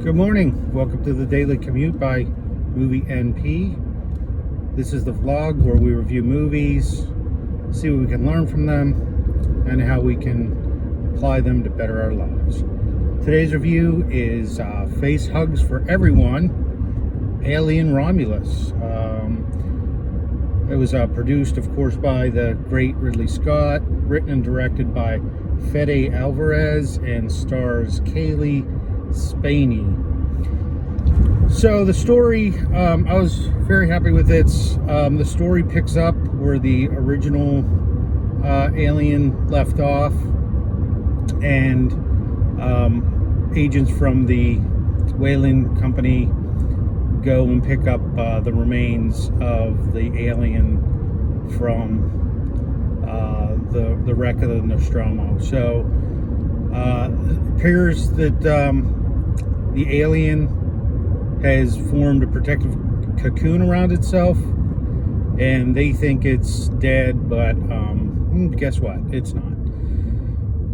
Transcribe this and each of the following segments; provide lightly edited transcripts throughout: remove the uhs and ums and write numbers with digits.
Good morning. Welcome to the Daily Commute by Movie NP. This is the vlog where we review movies, see what we can learn from them, and how we can apply them to better our lives. Today's review is Face Hugs for Everyone, Alien Romulus. It was produced, of course, by the great Ridley Scott, written and directed by Fede Alvarez, and stars Kaylee Spaney. So the story, I was very happy with it. The story picks up where the original Alien left off, and agents from the whaling company go and pick up the remains of the alien from the wreck of the Nostromo. So it appears that the alien has formed a protective cocoon around itself, and they think it's dead, but guess what? It's not.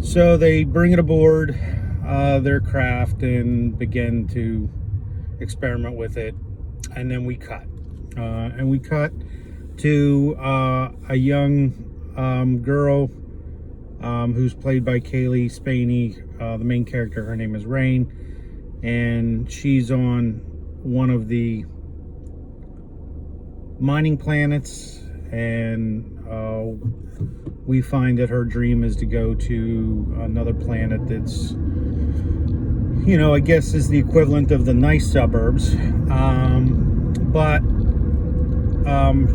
So they bring it aboard their craft and begin to experiment with it, and then we cut to a young girl who's played by Kaylee Spaney. The main character, her name is Rain, and she's on one of the mining planets, and we find that her dream is to go to another planet that's, I guess is the equivalent of the nice suburbs, but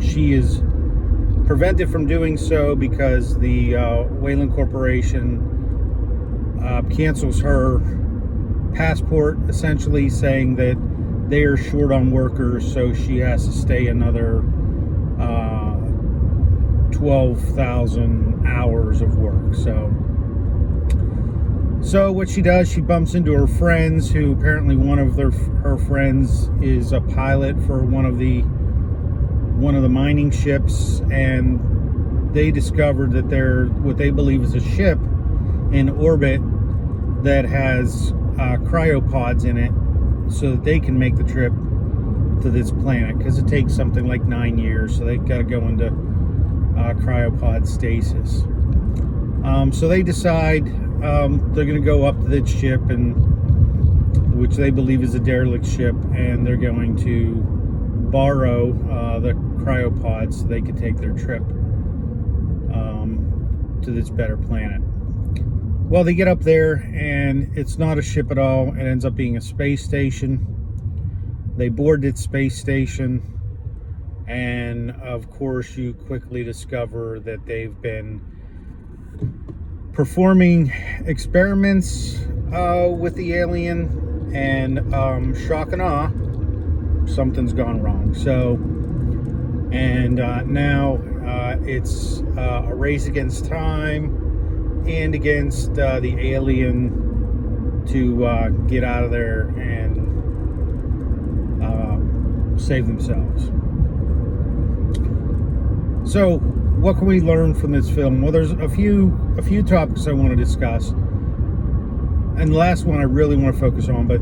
she is prevented from doing so because the Whaling Corporation cancels her passport, essentially saying that they are short on workers, so she has to stay another 12,000 hours of work. So what she does, she bumps into her friends, who apparently one of her friends is a pilot for one of the mining ships, and they discovered that they're what they believe is a ship in orbit that has cryopods in it, so that they can make the trip to this planet, because it takes something like 9 years, so they've got to go into cryopod stasis. So they decide they're going to go up to this ship, which they believe is a derelict ship, and they're going to borrow the cryopods so they can take their trip to this better planet. Well, they get up there, and it's not a ship at all. It ends up being a space station. They board its space station, and of course you quickly discover that they've been performing experiments with the alien, and shock and awe, something's gone wrong. So, and now it's a race against time and against the alien to get out of there and save themselves. So what can we learn from this film? Well, there's a few topics I want to discuss, and the last one I really want to focus on, but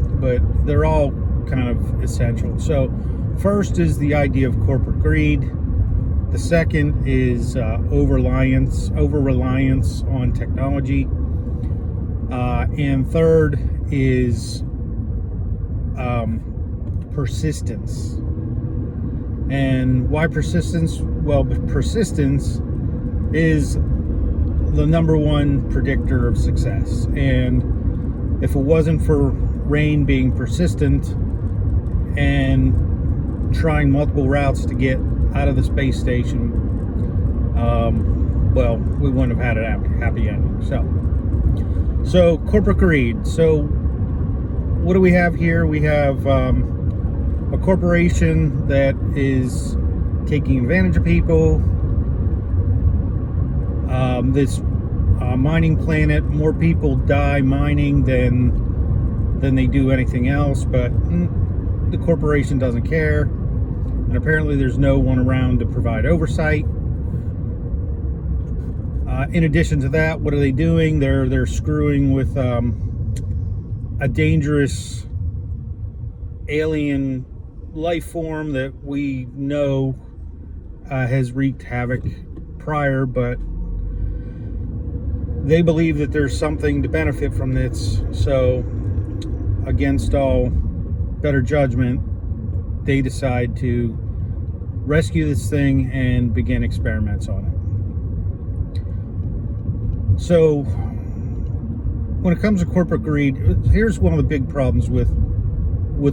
they're all kind of essential. So first is the idea of corporate greed. The second is over-reliance on technology, and third is persistence. And why persistence? Well, persistence is the number one predictor of success. And if it wasn't for Rain being persistent and trying multiple routes to get out of the space station, well, we wouldn't have had a happy ending. So corporate greed. So what do we have here? We have a corporation that is taking advantage of people. This mining planet, more people die mining than they do anything else, but the corporation doesn't care, and apparently there's no one around to provide oversight. In addition to that, what are they doing? They're screwing with a dangerous alien life form that we know has wreaked havoc prior, but they believe that there's something to benefit from this. So, against all better judgment, they decide to rescue this thing and begin experiments on it. So, when it comes to corporate greed, here's one of the big problems with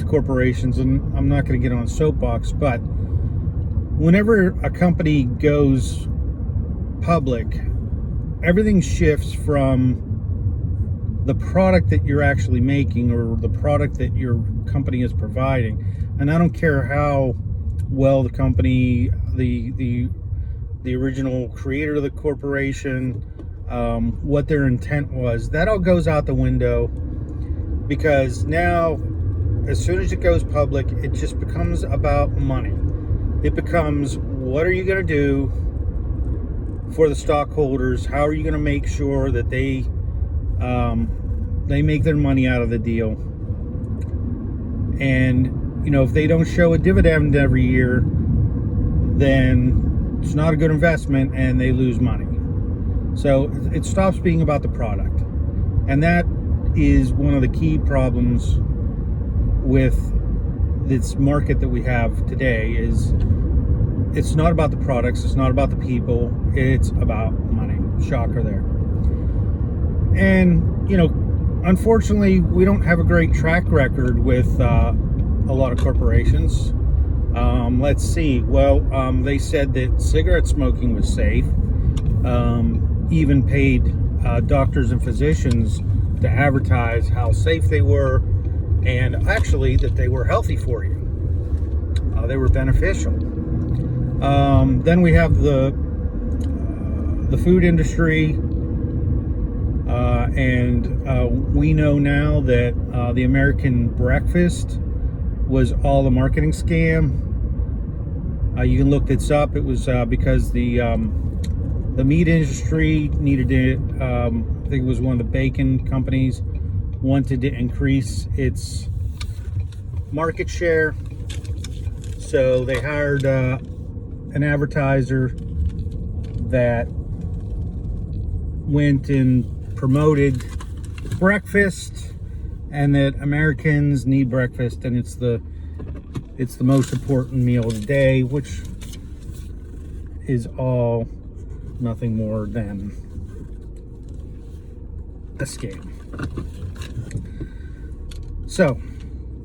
corporations, and I'm not going to get on a soapbox, but whenever a company goes public, everything shifts from the product that you're actually making or the product that your company is providing. And I don't care how well the company, the original creator of the corporation, what their intent was, that all goes out the window, because now as soon as it goes public, it just becomes about money. It becomes, what are you going to do for the stockholders? How are you going to make sure that they make their money out of the deal? And if they don't show a dividend every year, then it's not a good investment and they lose money. So it stops being about the product. And that is one of the key problems with this market that we have today. Is it's not about the products, it's not about the people, it's about money. Shocker there. And unfortunately, we don't have a great track record with a lot of corporations. Let's see. Well, they said that cigarette smoking was safe. Even paid doctors and physicians to advertise how safe they were, and actually that they were healthy for you. They were beneficial. Then we have the food industry, and we know now that the American breakfast was all a marketing scam. You can look this up. It was because the meat industry needed to, I think it was one of the bacon companies, wanted to increase its market share. So they hired an advertiser that went and promoted breakfast, and that Americans need breakfast, and it's the most important meal of the day, which is all nothing more than a scam. So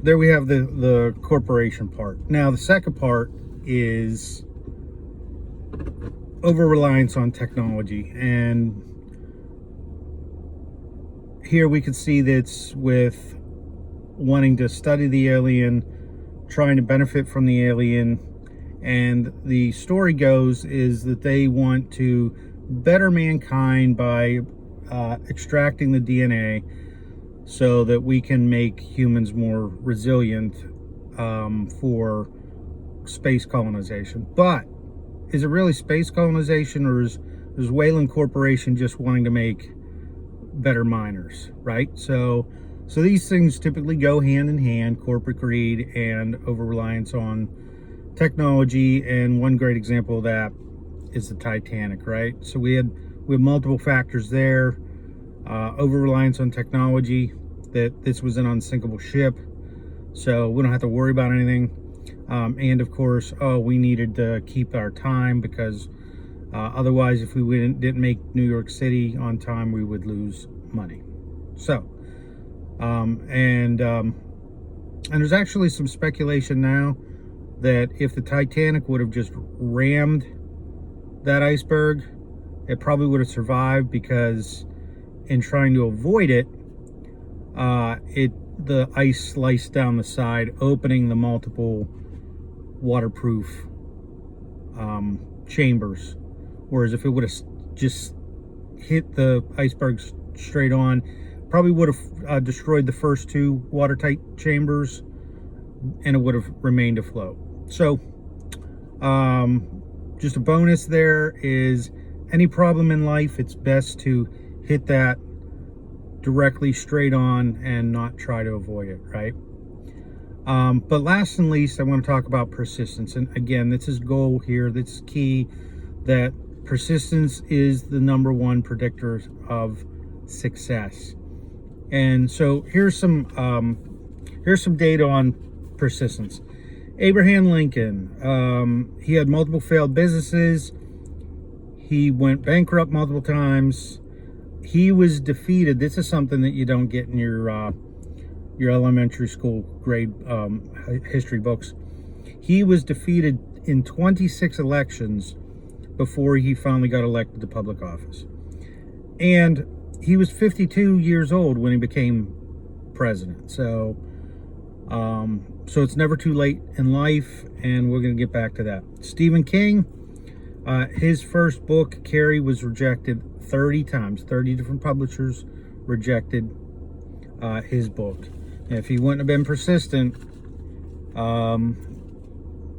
there we have the corporation part. Now the second part is over-reliance on technology, and here we can see that's with wanting to study the alien, trying to benefit from the alien, and the story goes is that they want to better mankind by extracting the DNA so that we can make humans more resilient for space colonization. But is it really space colonization, or is Wayland Corporation just wanting to make better miners, right? So these things typically go hand in hand, corporate greed and over-reliance on technology. And one great example of that is the Titanic, right? So we have multiple factors there. Over-reliance on technology, that this was an unsinkable ship, so we don't have to worry about anything. And of course, we needed to keep our time, because otherwise, if we didn't make New York City on time, we would lose money. So, and there's actually some speculation now that if the Titanic would have just rammed that iceberg, it probably would have survived, because in trying to avoid it, the ice sliced down the side, opening the multiple waterproof chambers. Whereas if it would have just hit the iceberg straight on, probably would have destroyed the first two watertight chambers, and it would have remained afloat. So just a bonus there is, any problem in life, it's best to hit that directly straight on and not try to avoid it, right? But last and least, I want to talk about persistence. And again, this is goal here. This is key, that persistence is the #1 predictor of success. And so here's some data on persistence. Abraham Lincoln, he had multiple failed businesses. He went bankrupt multiple times. He was defeated. This is something that you don't get in your elementary school grade history books. He was defeated in 26 elections before he finally got elected to public office. And he was 52 years old when he became president. So it's never too late in life, and we're going to get back to that. Stephen King, his first book, Carrie, was rejected 30 times. 30 different publishers rejected his book. And if he wouldn't have been persistent,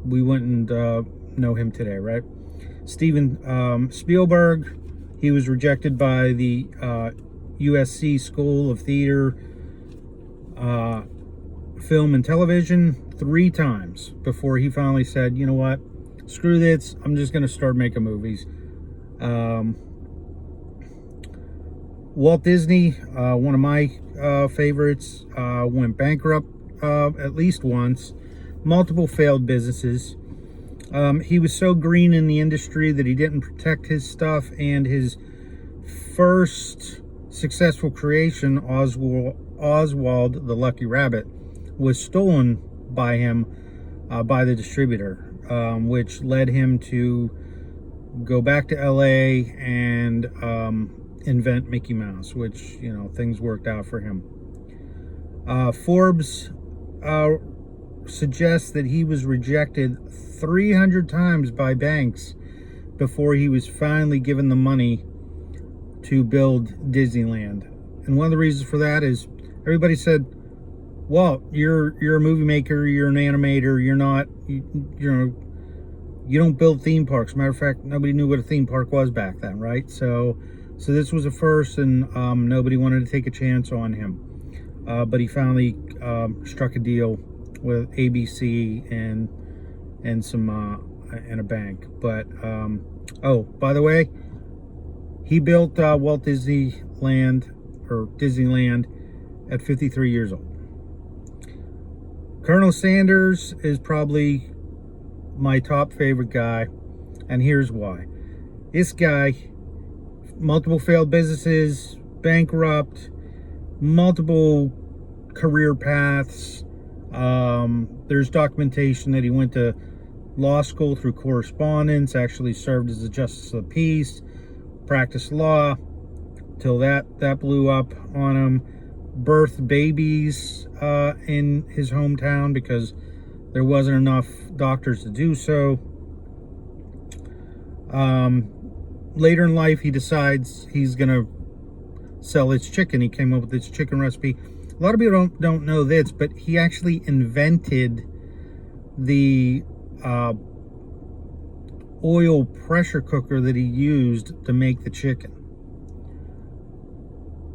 we wouldn't know him today, right? Steven Spielberg, he was rejected by the USC School of Theater, Film and Television 3 times before he finally said, you know what, screw this, I'm just going to start making movies. Walt Disney, one of my favorites, went bankrupt at least once, multiple failed businesses. He was so green in the industry that he didn't protect his stuff, and his first successful creation, Oswald the Lucky Rabbit, was stolen by him by the distributor, which led him to go back to LA and invent Mickey Mouse, which, you know, things worked out for him. Forbes suggests that he was rejected 300 times by banks before he was finally given the money to build Disneyland. And one of the reasons for that is everybody said, Walt, you're a movie maker, you're an animator, you're not, you don't build theme parks. Matter of fact, nobody knew what a theme park was back then, right? So this was a first, and nobody wanted to take a chance on him. But he finally struck a deal with ABC and some and a bank. But oh, by the way, he built Walt Disneyland at 53 years old. Colonel Sanders is probably my top favorite guy, and here's why. This guy, multiple failed businesses, bankrupt, multiple career paths. There's documentation that he went to law school through correspondence, actually served as a justice of the peace, practiced law till that blew up on him. Birthed babies in his hometown because there wasn't enough doctors to do so. Later in life, he decides he's gonna sell his chicken. He came up with this chicken recipe. A lot of people don't know this, but he actually invented the oil pressure cooker that he used to make the chicken.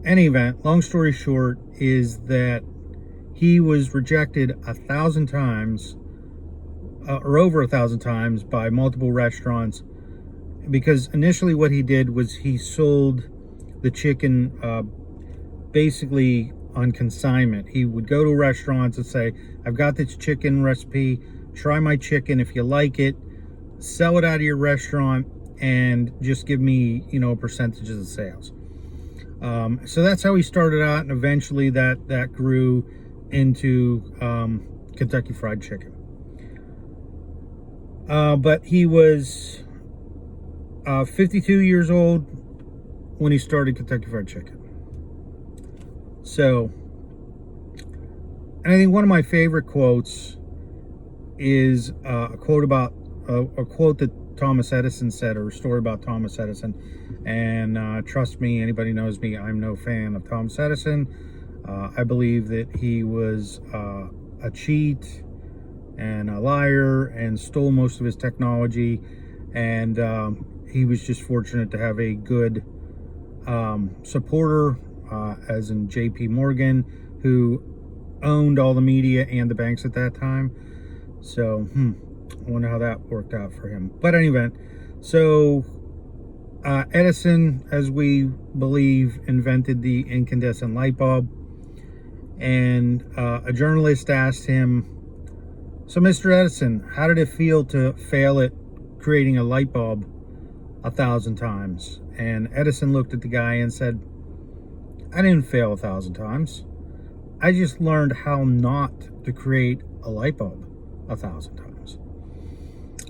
Any event, long story short, is that he was rejected 1,000 times, or over 1,000 times, by multiple restaurants, because initially what he did was he sold the chicken basically on consignment. He would go to restaurants and say, I've got this chicken recipe, try my chicken. If you like it, sell it out of your restaurant and just give me, a percentage of the sales. So that's how he started out, and eventually that grew into Kentucky Fried Chicken. But he was 52 years old when he started Kentucky Fried Chicken. So, and I think one of my favorite quotes is a quote that Thomas Edison said, or a story about Thomas Edison. And trust me, anybody knows me, I'm no fan of Thomas Edison. I believe that he was a cheat and a liar and stole most of his technology. And he was just fortunate to have a good supporter, as in J.P. Morgan, who owned all the media and the banks at that time. So, I wonder how that worked out for him. But in any event, so Edison, as we believe, invented the incandescent light bulb. And a journalist asked him, "So, Mr. Edison, how did it feel to fail at creating a light bulb 1,000 times?" And Edison looked at the guy and said, "I didn't fail 1,000 times. I just learned how not to create a light bulb 1,000 times."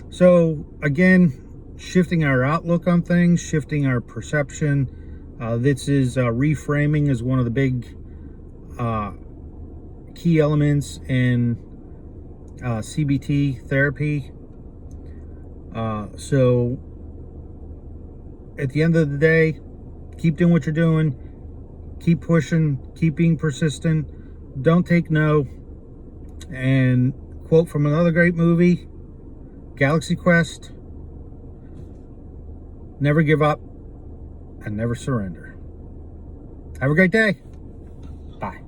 So again, shifting our outlook on things, shifting our perception. This is reframing is one of the big key elements in CBT therapy. So at the end of the day, keep doing what you're doing, keep pushing, keep being persistent, don't take no. And quote from another great movie, Galaxy Quest: never give up and never surrender. Have a great day. Bye.